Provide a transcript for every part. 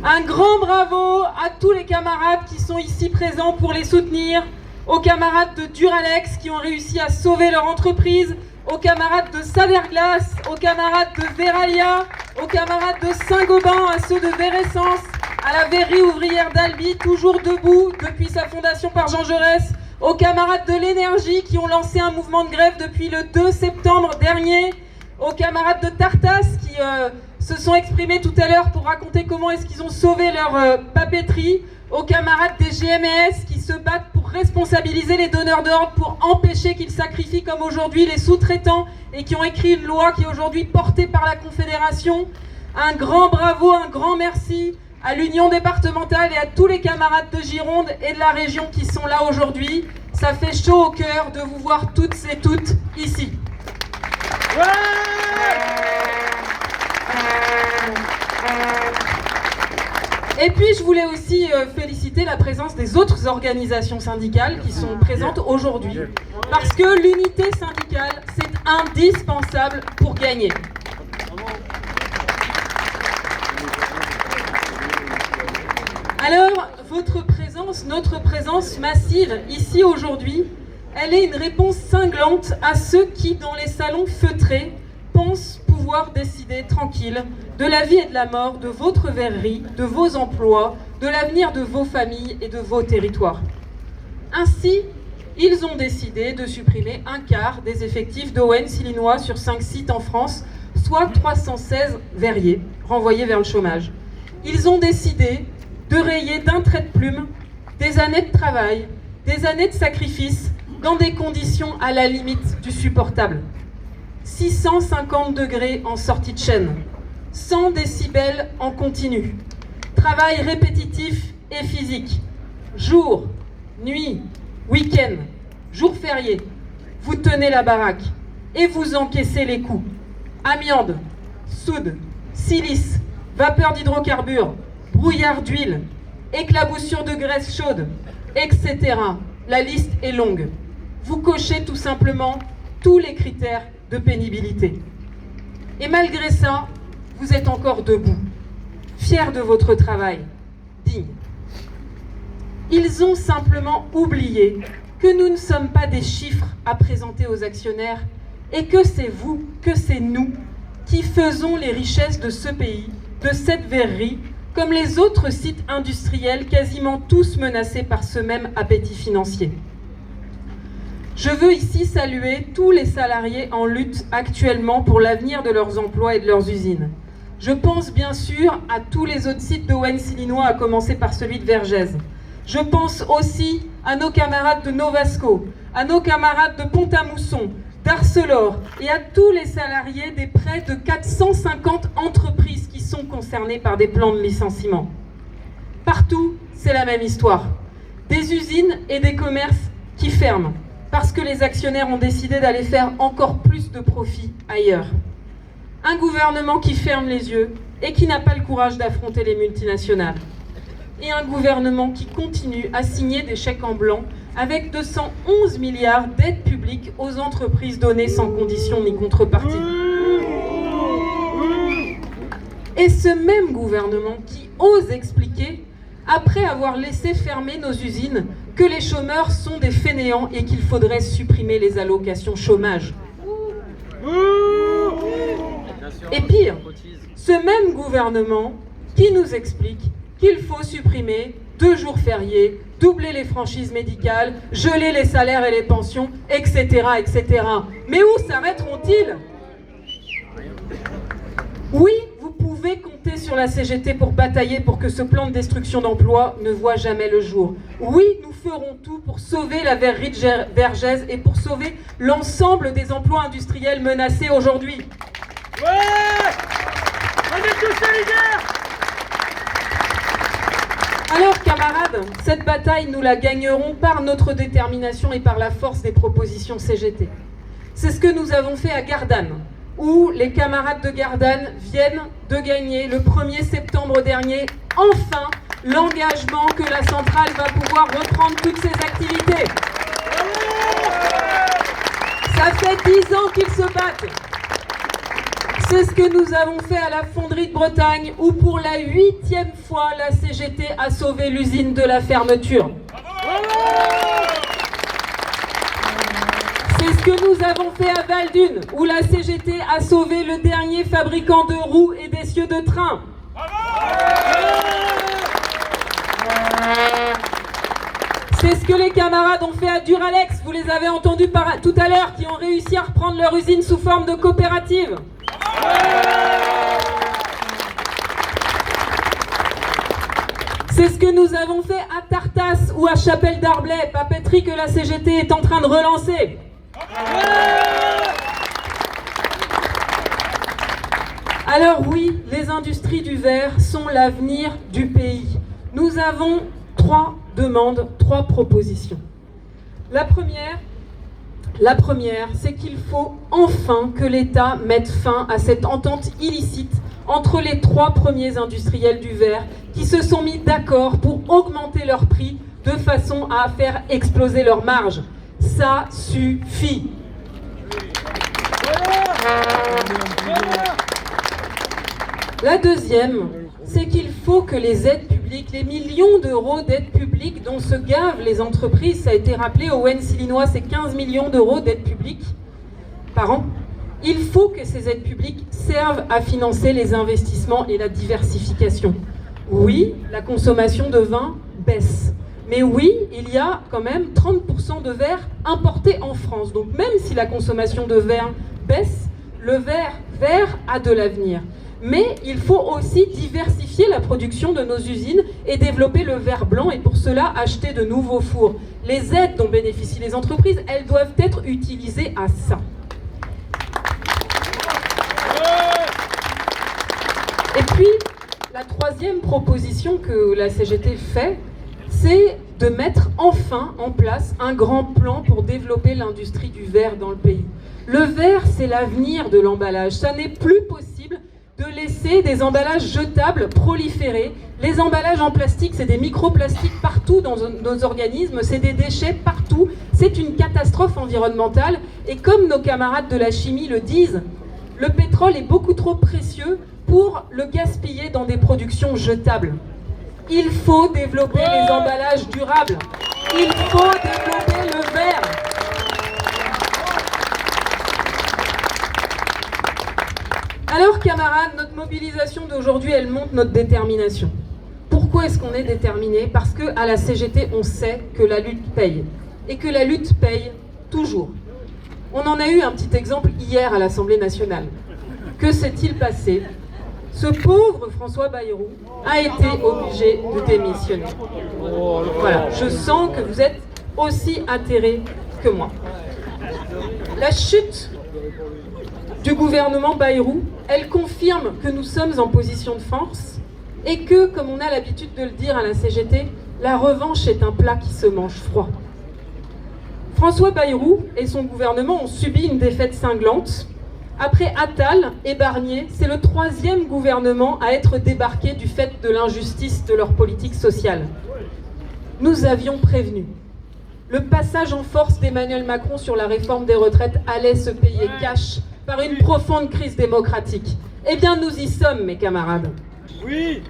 Un grand bravo à tous les camarades qui sont ici présents pour les soutenir, aux camarades de Duralex qui ont réussi à sauver leur entreprise, aux camarades de Saverglass, aux camarades de Veralia, aux camarades de Saint-Gobain, à ceux de Véressence, à la Verrerie ouvrière d'Albi, toujours debout depuis sa fondation par Jean Jaurès, aux camarades de l'énergie qui ont lancé un mouvement de grève depuis le 2 septembre dernier, aux camarades de Tartas qui se sont exprimés tout à l'heure pour raconter comment est-ce qu'ils ont sauvé leur papeterie, aux camarades des GMS qui se battent pour responsabiliser les donneurs d'ordre, pour empêcher qu'ils sacrifient comme aujourd'hui les sous-traitants et qui ont écrit une loi qui est aujourd'hui portée par la Confédération. Un grand bravo, un grand merci à l'Union départementale et à tous les camarades de Gironde et de la région qui sont là aujourd'hui. Ça fait chaud au cœur de vous voir toutes et toutes ici. Et puis je voulais aussi féliciter la présence des autres organisations syndicales qui sont présentes aujourd'hui, parce que l'unité syndicale, c'est indispensable pour gagner. Alors, votre présence, notre présence massive ici aujourd'hui, elle est une réponse cinglante à ceux qui, dans les salons feutrés, pensent pouvoir décider tranquille de la vie et de la mort de votre verrerie, de vos emplois, de l'avenir de vos familles et de vos territoires. Ainsi, ils ont décidé de supprimer un quart des effectifs d'Owen-Silinois sur 5 sites en France, soit 316 verriers renvoyés vers le chômage. Ils ont décidé de rayer d'un trait de plume des années de travail, des années de sacrifice, dans des conditions à la limite du supportable. 650 degrés en sortie de chaîne, 100 décibels en continu, travail répétitif et physique, jour, nuit, week-end, jour férié, vous tenez la baraque et vous encaissez les coups. Amiante, soude, silice, vapeur d'hydrocarbures, brouillard d'huile, éclaboussure de graisse chaude, etc. La liste est longue. Vous cochez tout simplement tous les critères de pénibilité. Et malgré ça, vous êtes encore debout, fiers de votre travail, digne. Ils ont simplement oublié que nous ne sommes pas des chiffres à présenter aux actionnaires et que c'est vous, que c'est nous qui faisons les richesses de ce pays, de cette verrerie, comme les autres sites industriels quasiment tous menacés par ce même appétit financier. Je veux ici saluer tous les salariés en lutte actuellement pour l'avenir de leurs emplois et de leurs usines. Je pense bien sûr à tous les autres sites d'Owen-Silinois, à commencer par celui de Vergès. Je pense aussi à nos camarades de Novasco, à nos camarades de Pont-à-Mousson, d'Arcelor et à tous les salariés des près de 450 entreprises qui sont concernées par des plans de licenciement. Partout, c'est la même histoire. Des usines et des commerces qui ferment parce que les actionnaires ont décidé d'aller faire encore plus de profit ailleurs. Un gouvernement qui ferme les yeux et qui n'a pas le courage d'affronter les multinationales. Et un gouvernement qui continue à signer des chèques en blanc avec 211 milliards d'aides publiques aux entreprises données sans condition ni contrepartie. Et ce même gouvernement qui ose expliquer, après avoir laissé fermer nos usines, que les chômeurs sont des fainéants et qu'il faudrait supprimer les allocations chômage. Et pire, ce même gouvernement qui nous explique qu'il faut supprimer 2 jours fériés, doubler les franchises médicales, geler les salaires et les pensions, etc., etc. Mais où s'arrêteront-ils ? Oui, vous pouvez compter sur la CGT pour batailler pour que ce plan de destruction d'emplois ne voit jamais le jour. Oui, nous ferons tout pour sauver la verrerie de Vergès et pour sauver l'ensemble des emplois industriels menacés aujourd'hui. Ouais ! On est tous solidaires ! Alors, camarades, cette bataille, nous la gagnerons par notre détermination et par la force des propositions CGT. C'est ce que nous avons fait à Gardanne, où les camarades de Gardanne viennent de gagner le 1er septembre dernier, enfin, l'engagement que la centrale va pouvoir reprendre toutes ses activités. Ça fait 10 ans qu'ils se battent. C'est ce que nous avons fait à la fonderie de Bretagne, où pour la 8e fois, la CGT a sauvé l'usine de la fermeture. C'est ce que nous avons fait à Val-d'Une, où la CGT a sauvé le dernier fabricant de roues et d'essieux de train. C'est ce que les camarades ont fait à Duralex, vous les avez entendus tout à l'heure, qui ont réussi à reprendre leur usine sous forme de coopérative. C'est ce que nous avons fait à Tartas ou à Chapelle d'Arblay, papeterie que la CGT est en train de relancer. Alors oui, les industries du verre sont l'avenir du pays. Nous avons 3 demandes, 3 propositions. La première, c'est qu'il faut enfin que l'État mette fin à cette entente illicite entre les 3 premiers industriels du verre qui se sont mis d'accord pour augmenter leur prix de façon à faire exploser leurs marges. Ça suffit. La deuxième, c'est qu'il faut que les aides publiques, les millions d'euros d'aides publiques dont se gavent les entreprises, ça a été rappelé au Wen-Silinois, c'est 15 millions d'euros d'aides publiques par an. Il faut que ces aides publiques servent à financer les investissements et la diversification. Oui, la consommation de vin baisse. Mais oui, il y a quand même 30% de verre importé en France. Donc même si la consommation de verre baisse, le verre vert a de l'avenir. Mais il faut aussi diversifier la production de nos usines et développer le verre blanc et pour cela acheter de nouveaux fours. Les aides dont bénéficient les entreprises, elles doivent être utilisées à ça. Et puis, la troisième proposition que la CGT fait, c'est de mettre enfin en place un grand plan pour développer l'industrie du verre dans le pays. Le verre, c'est l'avenir de l'emballage. Ça n'est plus possible de laisser des emballages jetables proliférer. Les emballages en plastique, c'est des microplastiques partout dans nos organismes, c'est des déchets partout. C'est une catastrophe environnementale. Et comme nos camarades de la chimie le disent, le pétrole est beaucoup trop précieux pour le gaspiller dans des productions jetables. Il faut développer les emballages durables. Il faut développer le verre. Alors camarades, notre mobilisation d'aujourd'hui, elle montre notre détermination. Pourquoi est-ce qu'on est déterminé? Parce qu'à la CGT, on sait que la lutte paye. Et que la lutte paye toujours. On en a eu un petit exemple hier à l'Assemblée nationale. Que s'est-il passé? Ce pauvre François Bayrou a été obligé de démissionner. Voilà, je sens que vous êtes aussi atterrés que moi. La chute du gouvernement Bayrou, elle confirme que nous sommes en position de force et que, comme on a l'habitude de le dire à la CGT, la revanche est un plat qui se mange froid. François Bayrou et son gouvernement ont subi une défaite cinglante. Après Attal et Barnier, c'est le 3e gouvernement à être débarqué du fait de l'injustice de leur politique sociale. Nous avions prévenu. Le passage en force d'Emmanuel Macron sur la réforme des retraites allait se payer cash par une profonde crise démocratique. Eh bien, nous y sommes, mes camarades. Oui.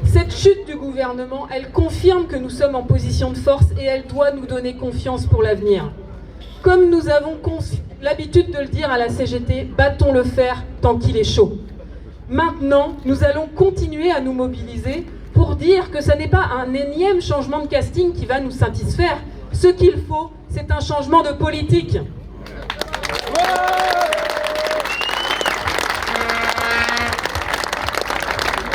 Cette chute du gouvernement, elle confirme que nous sommes en position de force et elle doit nous donner confiance pour l'avenir. Comme nous avons l'habitude de le dire à la CGT, battons le fer tant qu'il est chaud. Maintenant, nous allons continuer à nous mobiliser pour dire que ce n'est pas un énième changement de casting qui va nous satisfaire. Ce qu'il faut, c'est un changement de politique.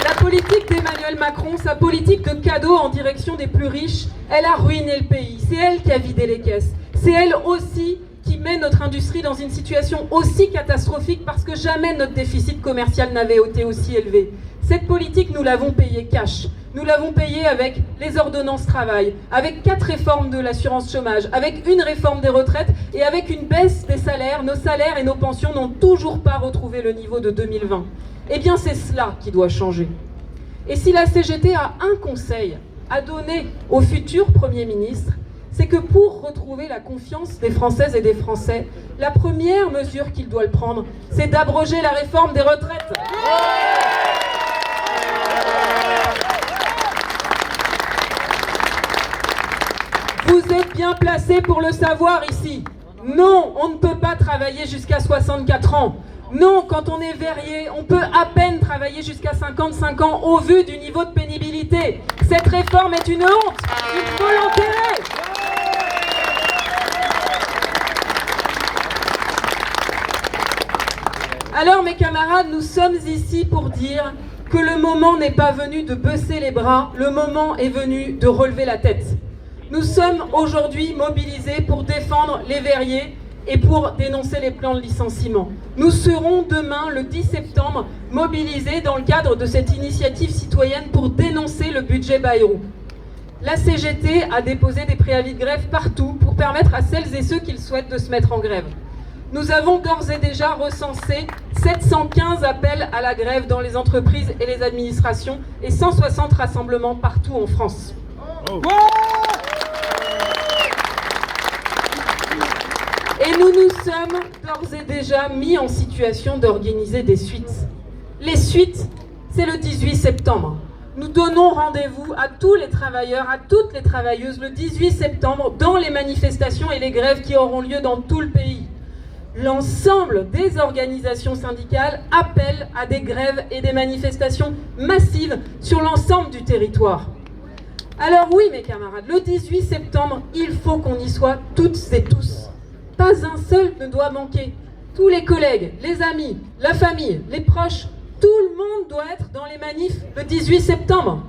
La politique d'Emmanuel Macron, sa politique de cadeaux en direction des plus riches, elle a ruiné le pays. C'est elle qui a vidé les caisses. C'est elle aussi qui met notre industrie dans une situation aussi catastrophique parce que jamais notre déficit commercial n'avait été aussi élevé. Cette politique, nous l'avons payée cash. Nous l'avons payée avec les ordonnances travail, avec 4 réformes de l'assurance chômage, avec une réforme des retraites et avec une baisse des salaires. Nos salaires et nos pensions n'ont toujours pas retrouvé le niveau de 2020. Eh bien, c'est cela qui doit changer. Et si la CGT a un conseil à donner au futur Premier ministre, c'est que pour retrouver la confiance des Françaises et des Français, la première mesure qu'il doit prendre, c'est d'abroger la réforme des retraites. Vous êtes bien placés pour le savoir ici. Non, on ne peut pas travailler jusqu'à 64 ans. Non, quand on est verrier, on peut à peine travailler jusqu'à 55 ans au vu du niveau de pénibilité. Cette réforme est une honte. Il faut l'enterrer. Alors mes camarades, nous sommes ici pour dire que le moment n'est pas venu de baisser les bras, le moment est venu de relever la tête. Nous sommes aujourd'hui mobilisés pour défendre les verriers et pour dénoncer les plans de licenciement. Nous serons demain, le 10 septembre, mobilisés dans le cadre de cette initiative citoyenne pour dénoncer le budget Bayrou. La CGT a déposé des préavis de grève partout pour permettre à celles et ceux qui le souhaitent de se mettre en grève. Nous avons d'ores et déjà recensé 715 appels à la grève dans les entreprises et les administrations et 160 rassemblements partout en France. Et nous nous sommes d'ores et déjà mis en situation d'organiser des suites. Les suites, c'est le 18 septembre. Nous donnons rendez-vous à tous les travailleurs, à toutes les travailleuses le 18 septembre dans les manifestations et les grèves qui auront lieu dans tout le pays. L'ensemble des organisations syndicales appellent à des grèves et des manifestations massives sur l'ensemble du territoire. Alors oui, mes camarades, le 18 septembre, il faut qu'on y soit toutes et tous. Pas un seul ne doit manquer. Tous les collègues, les amis, la famille, les proches, tout le monde doit être dans les manifs le 18 septembre.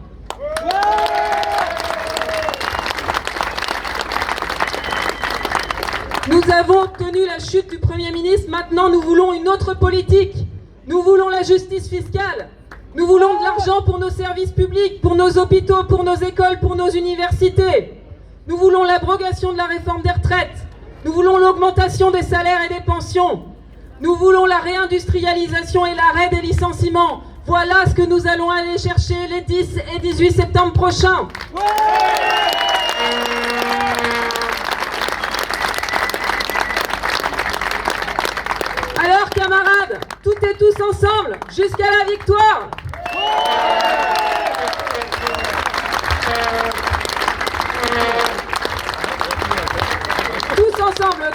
Nous avons obtenu la chute du Premier ministre, maintenant nous voulons une autre politique. Nous voulons la justice fiscale. Nous voulons de l'argent pour nos services publics, pour nos hôpitaux, pour nos écoles, pour nos universités. Nous voulons l'abrogation de la réforme des retraites. Nous voulons l'augmentation des salaires et des pensions. Nous voulons la réindustrialisation et l'arrêt des licenciements. Voilà ce que nous allons aller chercher les 10 et 18 septembre prochains. Alors camarades, toutes et tous ensemble, jusqu'à la victoire.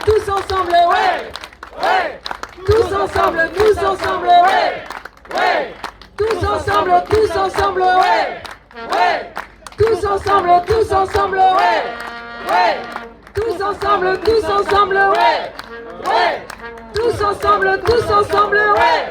Tous ensemble, ouais. Ouais. Tous ensemble, ouais. Ouais. Tous ensemble, ouais. Ouais. Tous ensemble, ouais. Ouais. Tous ensemble, ouais. Ouais. Tous ensemble, ouais.